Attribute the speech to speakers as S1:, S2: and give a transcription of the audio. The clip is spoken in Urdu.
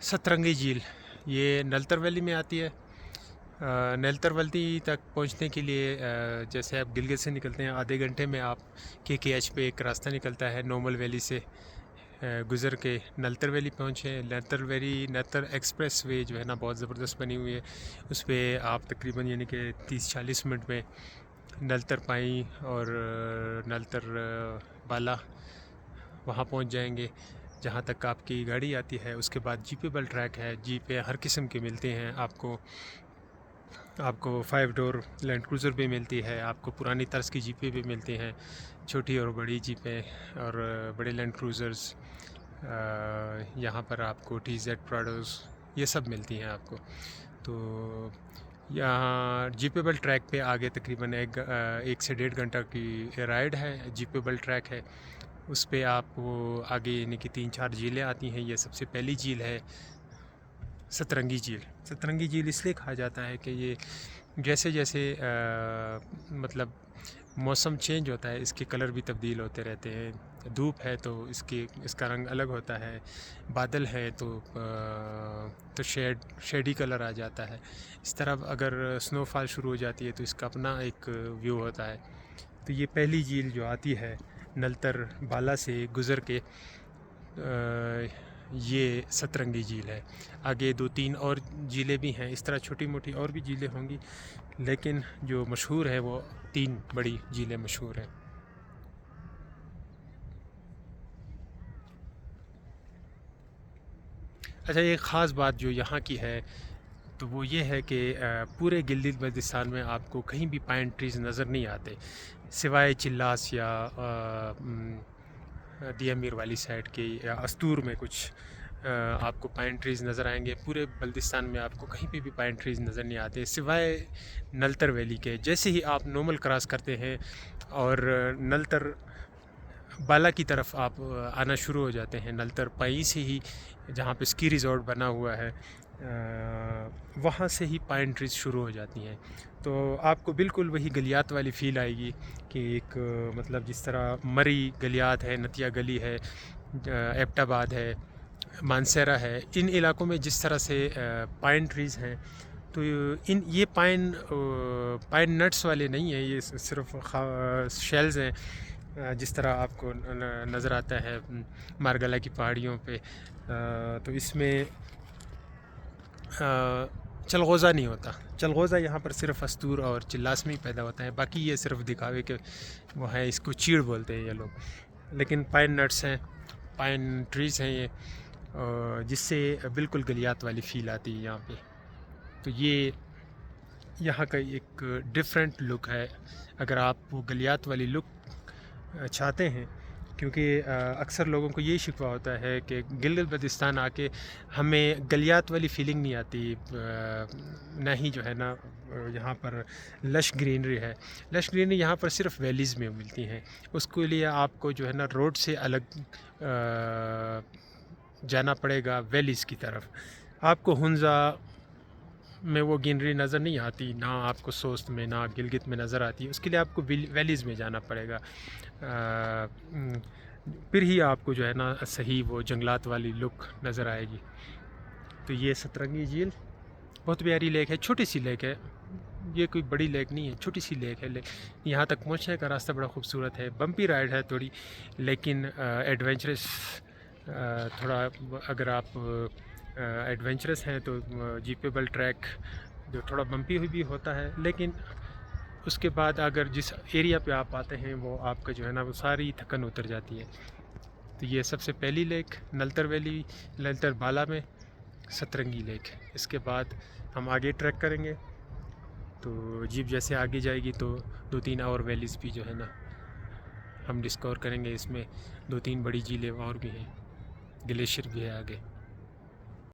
S1: سترنگی جھیل یہ نلتر ویلی میں آتی ہے۔ نلتر ویلی تک پہنچنے کے لیے جیسے آپ گلگت سے نکلتے ہیں آدھے گھنٹے میں آپ KKH پہ ایک راستہ نکلتا ہے نومل ویلی سے گزر کے نلتر ویلی پہنچے۔ نلتر ایکسپریس وے جو ہے نا بہت زبردست بنی ہوئی ہے، اس پہ آپ تقریباً یعنی کہ 30-40 منٹ میں نلتر پائیں اور نلتر بالا وہاں پہنچ جائیں گے جہاں تک آپ کی گاڑی آتی ہے۔ اس کے بعد جیپیبل ٹریک ہے، جیپیں ہر قسم کے ملتے ہیں آپ کو 5 ڈور لینڈ کروزر بھی ملتی ہے، آپ کو پرانی طرز کی جیپیں بھی ملتی ہیں، چھوٹی اور بڑی جیپیں اور بڑے لینڈ کروزرز یہاں پر آپ کو TZ پراڈوز یہ سب ملتی ہیں آپ کو۔ تو یہاں جیپیبل ٹریک پہ آگے تقریباً 1 سے 1.5 گھنٹہ کی رائڈ ہے، جیپیبل ٹریک ہے، اس پہ آپ آگے یعنی کہ 3-4 جھیلیں آتی ہیں۔ یہ سب سے پہلی جھیل ہے سترنگی جھیل۔ سترنگی جھیل اس لیے کہا جاتا ہے کہ یہ جیسے جیسے مطلب موسم چینج ہوتا ہے اس کے کلر بھی تبدیل ہوتے رہتے ہیں۔ دھوپ ہے تو اس کا رنگ الگ ہوتا ہے، بادل ہے تو شیڈی کلر آ جاتا ہے۔ اس طرح اگر سنو فال شروع ہو جاتی ہے تو اس کا اپنا ایک ویو ہوتا ہے۔ تو یہ پہلی جھیل جو آتی ہے نلتر بالا سے گزر کے یہ سترنگی جھیل ہے۔ آگے 2-3 اور جھیلیں بھی ہیں، اس طرح چھوٹی موٹی اور بھی جھیلیں ہوں گی، لیکن جو مشہور ہے وہ 3 بڑی جھیلیں مشہور ہیں۔ اچھا، ایک خاص بات جو یہاں کی ہے تو وہ یہ ہے کہ پورے گلگت بلتستان میں آپ کو کہیں بھی پائن ٹریز نظر نہیں آتے سوائے چلاس یا دیا میر والی سائڈ کے یا استور میں کچھ آپ کو پائن ٹریز نظر آئیں گے۔ پورے بلتستان میں آپ کو کہیں پہ بھی پائن ٹریز نظر نہیں آتے سوائے نلتر ویلی کے۔ جیسے ہی آپ نومل کراس کرتے ہیں اور نلتر بالا کی طرف آپ آنا شروع ہو جاتے ہیں، نلتر پائی سے ہی جہاں پہ اسکی ریزورٹ بنا ہوا ہے وہاں سے ہی پائن ٹریز شروع ہو جاتی ہیں۔ تو آپ کو بالکل وہی گلیات والی فیل آئے گی کہ ایک مطلب جس طرح مری گلیات ہے، نتیا گلی ہے، ایبٹ آباد ہے، مانسیرا ہے، ان علاقوں میں جس طرح سے پائن ٹریز ہیں تو یہ پائن نٹس والے نہیں ہیں، یہ صرف شیلز ہیں جس طرح آپ کو نظر آتا ہے مارگلا کی پہاڑیوں پہ۔ تو اس میں چلغوزہ نہیں ہوتا، چلغوزہ یہاں پر صرف استور اور چلاس میں ہی پیدا ہوتا ہے، باقی یہ صرف دکھاوے کے وہ ہے، اس کو چیڑ بولتے ہیں یہ لوگ، لیکن پائن نٹس ہیں، پائن ٹریز ہیں یہ جس سے بالکل گلیات والی فیل آتی ہے یہاں پہ۔ تو یہ یہاں کا ایک ڈیفرنٹ لک ہے اگر آپ وہ گلیات والی لک چاہتے ہیں، کیونکہ اکثر لوگوں کو یہی شکوہ ہوتا ہے کہ گلگت بلتستان آ کے ہمیں گلیات والی فیلنگ نہیں آتی، نہ ہی جو ہے نا یہاں پر لش گرینری ہے۔ لش گرینری یہاں پر صرف ویلیز میں ملتی ہیں، اس کے لیے آپ کو جو ہے نا روڈ سے الگ جانا پڑے گا ویلیز کی طرف۔ آپ کو ہنزا میں وہ گرینری نظر نہیں آتی، نہ آپ کو سوست میں، نہ گلگت میں نظر آتی، اس کے لیے آپ کو ویلیز میں جانا پڑے گا، پھر ہی آپ کو جو ہے نا صحیح وہ جنگلات والی لک نظر آئے گی۔ تو یہ سترنگی جھیل بہت پیاری لیک ہے، چھوٹی سی لیک ہے، یہ کوئی بڑی لیک نہیں ہے، چھوٹی سی لیک ہے، یہاں تک پہنچنے کا راستہ بڑا خوبصورت ہے، بمپی رائڈ ہے تھوڑی، لیکن ایڈونچرس تھوڑا اگر آپ ایڈونچرس ہیں تو جیپیبل ٹریک جو تھوڑا بمپی ہوئی بھی ہوتا ہے، لیکن اس کے بعد اگر جس ایریا پہ آپ آتے ہیں وہ آپ کا جو ہے نا وہ ساری تھکن اتر جاتی ہے۔ تو یہ سب سے پہلی لیک نلتر ویلی، نلتر بالا میں سترنگی لیک۔ اس کے بعد ہم آگے ٹریک کریں گے تو جیپ جیسے آگے جائے گی تو 2-3 اور ویلیز بھی جو ہے نا ہم ڈسکور کریں گے، اس میں 2-3 بڑی جھیلیں اور بھی ہیں، گلیشیئر بھی ہے آگے۔